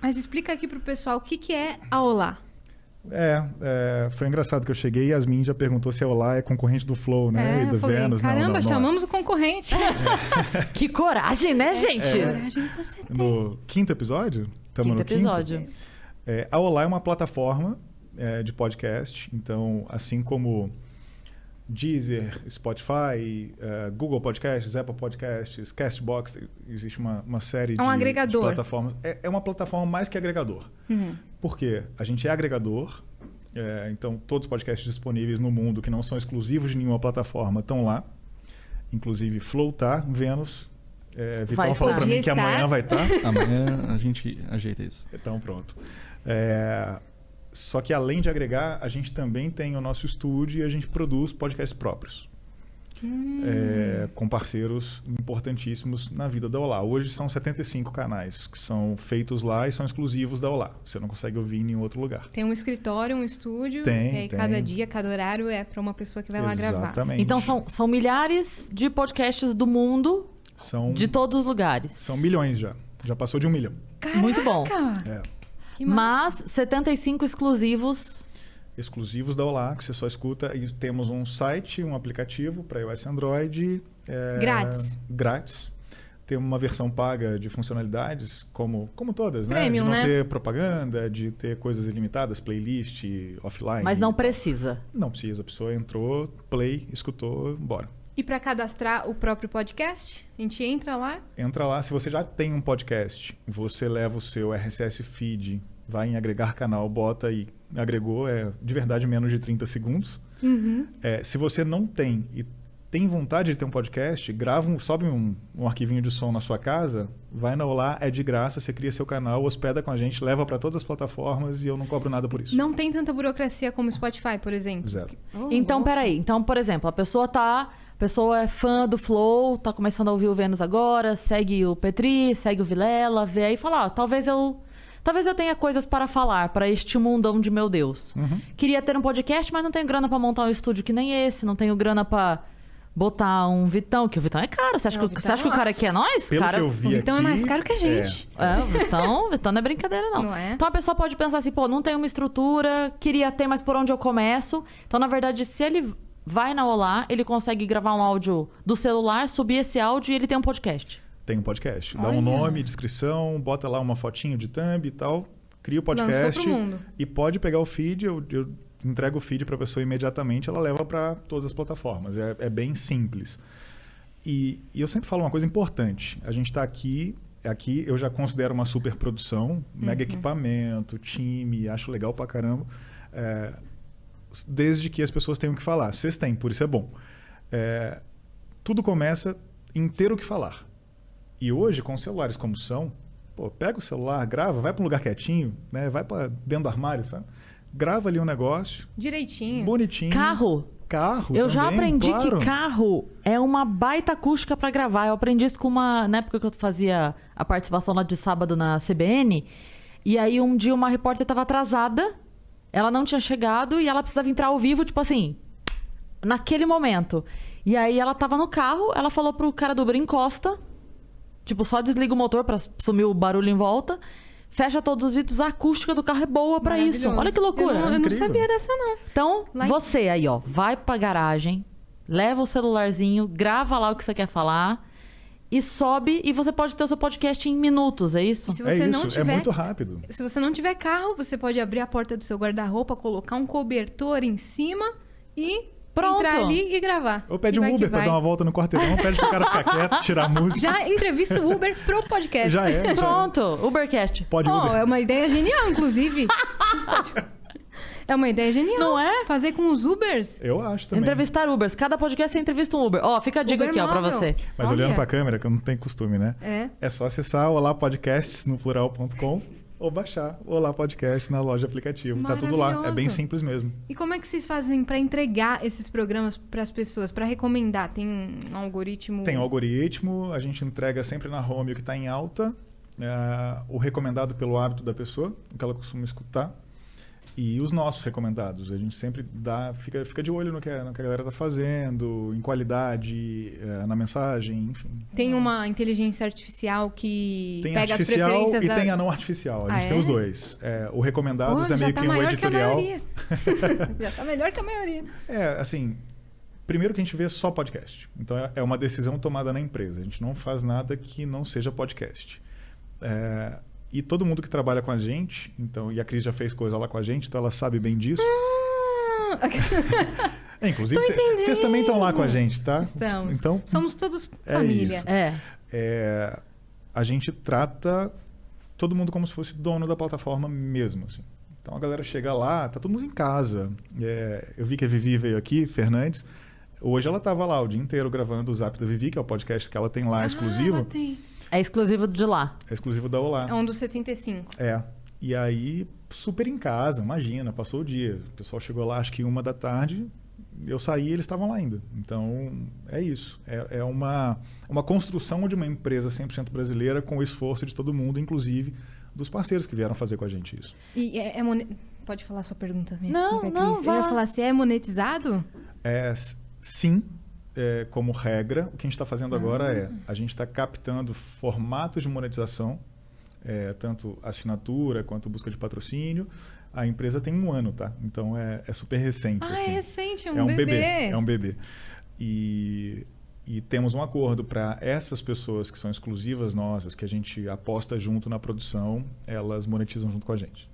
Mas explica aqui pro pessoal o que é a Olá. Foi engraçado que eu cheguei e a Yasmin já perguntou se a Olá é concorrente do Flow, né? E do Vênus. Caramba, chamamos o concorrente. Que coragem, né, gente? Que coragem você tem. No quinto episódio? Quinto episódio. A Olá é uma plataforma de podcast. Então, assim como Deezer, Spotify, Google Podcasts, Apple Podcasts, Castbox, existe uma série de plataformas. É uma plataforma mais que agregador. Por quê? A gente é agregador, então todos os podcasts disponíveis no mundo que não são exclusivos de nenhuma plataforma estão lá. Inclusive Flow tá, Vênus. Vitão falou para mim que amanhã vai estar. Amanhã a gente ajeita isso. Então pronto. Só que além de agregar, a gente também tem o nosso estúdio e a gente produz podcasts próprios. Com parceiros importantíssimos na vida da Olá. Hoje são 75 canais que são feitos lá e são exclusivos da Olá. Você não consegue ouvir em nenhum outro lugar. Tem um escritório, um estúdio. Tem. Cada dia, cada horário é para uma pessoa que vai lá gravar. Exatamente. Então são milhares de podcasts do mundo, de todos os lugares. São milhões já. Já passou de 1 milhão. Caraca! Muito bom. Que mas 75 exclusivos da Olá, que você só escuta. E temos um site, um aplicativo para iOS e Android. Grátis. Tem uma versão paga de funcionalidades, como todas, Premium, né? De não ter propaganda, de ter coisas ilimitadas, playlist, offline. Mas não precisa. Não precisa. A pessoa entrou, play, escutou, bora. E para cadastrar o próprio podcast, a gente entra lá? Entra lá. Se você já tem um podcast, você leva o seu RSS feed, vai em agregar canal, bota e agregou, de verdade menos de 30 segundos. Se você não tem e tem vontade de ter um podcast, sobe um arquivinho de som na sua casa, vai na Olá, é de graça, você cria seu canal, hospeda com a gente, leva para todas as plataformas e eu não cobro nada por isso. Não tem tanta burocracia como o Spotify, por exemplo? Zero. Então, peraí. Então, por exemplo, a pessoa é fã do Flow, tá começando a ouvir o Vênus agora, segue o Petri, segue o Vilela, vê aí e fala, talvez eu tenha coisas para falar para este mundão de meu Deus. Queria ter um podcast, mas não tenho grana para montar um estúdio que nem esse, não tenho grana para botar um Vitão, que o Vitão é caro. Você acha que o cara aqui é nós? Pelo que eu vi o Vitão aqui, é mais caro que a gente. O Vitão não é brincadeira, não. Não é? Então a pessoa pode pensar assim, não tenho uma estrutura, queria ter, mas por onde eu começo? Então, na verdade, se ele vai na Olá, ele consegue gravar um áudio do celular, subir esse áudio e ele tem um podcast. Tem um podcast. Dá um nome, descrição, bota lá uma fotinho de thumb e tal, cria o podcast e pode pegar o feed, eu entrego o feed para a pessoa imediatamente, ela leva para todas as plataformas. É bem simples. E eu sempre falo uma coisa importante. A gente está aqui eu já considero uma super produção, mega equipamento, time, acho legal pra caramba. Desde que as pessoas tenham o que falar. Vocês têm, por isso é bom. Tudo começa em ter o que falar. E hoje, com celulares como são, pega o celular, grava, vai para um lugar quietinho, né? Vai para dentro do armário, sabe? Grava ali um negócio. Direitinho. Bonitinho. Carro. Eu já aprendi que carro é uma baita acústica para gravar. Eu aprendi isso na época que eu fazia a participação lá de sábado na CBN. E aí um dia uma repórter estava atrasada, ela não tinha chegado e ela precisava entrar ao vivo, tipo assim, naquele momento. E aí ela tava no carro, ela falou pro cara do Uber, encosta, tipo, só desliga o motor pra sumir o barulho em volta, fecha todos os vidros, a acústica do carro é boa pra isso. Olha que loucura. Eu não sabia dessa, não. Então, você aí, vai pra garagem, leva o celularzinho, grava lá o que você quer falar e sobe, e você pode ter o seu podcast em minutos, é isso? Se você não tiver, é muito rápido. Se você não tiver carro, você pode abrir a porta do seu guarda-roupa, colocar um cobertor em cima e entrar ali e gravar. Ou pede um Uber pra dar uma volta no quarteirão, pede pro cara ficar quieto, tirar a música. Já entrevista o Uber pro podcast. Já é. Pronto, Ubercast. Pode Uber. É uma ideia genial, inclusive. É uma ideia genial. Não é? Fazer com os Ubers. Eu acho também. Entrevistar Ubers. Cada podcast você entrevista um Uber. Fica a dica Uber aqui, pra você. Mas olhando pra câmera, que eu não tenho costume, né? É só acessar o Olá Podcasts no plural.com ou baixar o Olá Podcast na loja aplicativo. Tá tudo lá. É bem simples mesmo. E como é que vocês fazem pra entregar esses programas pras pessoas? Pra recomendar? Tem um algoritmo? Tem um algoritmo. A gente entrega sempre na home o que tá em alta. O recomendado pelo hábito da pessoa, o que ela costuma escutar. E os nossos recomendados. A gente sempre fica de olho no que a galera está fazendo, em qualidade, na mensagem, enfim. Tem uma inteligência artificial que Tem pega artificial as preferências e da... tem a não artificial. A gente Ah, tem é? os dois. O recomendados é já meio tá que um maior editorial. Que a maioria. Já tá melhor que a maioria. Assim, primeiro que a gente vê só podcast. Então é uma decisão tomada na empresa. A gente não faz nada que não seja podcast. E todo mundo que trabalha com a gente, então, e a Cris já fez coisa lá com a gente, então ela sabe bem disso. Inclusive, vocês também estão lá com a gente, tá? Estamos. Então, somos todos família. isso. A gente trata todo mundo como se fosse dono da plataforma mesmo, assim. Então a galera chega lá, tá todo mundo em casa. Eu vi que a Vivi veio aqui, Fernandes. Hoje ela estava lá o dia inteiro gravando o Zap da Vivi, que é o podcast que ela tem lá exclusivo. Ela tem. É exclusivo de lá. É exclusivo da Olá. É um dos 75. E aí, super em casa, imagina, passou o dia. O pessoal chegou lá, acho que 1h, eu saí e eles estavam lá ainda. Então, é isso. É uma construção de uma empresa 100% brasileira com o esforço de todo mundo, inclusive dos parceiros que vieram fazer com a gente isso. E pode falar a sua pergunta mesmo? Não, Eu ia falar se é monetizado? Sim. Como regra, o que a gente está fazendo agora a gente está captando formatos de monetização, tanto assinatura quanto busca de patrocínio. A empresa tem 1 ano, tá? Então é super recente. Assim. É recente, é um bebê. É um bebê. E temos um acordo para essas pessoas que são exclusivas nossas, que a gente aposta junto na produção, elas monetizam junto com a gente.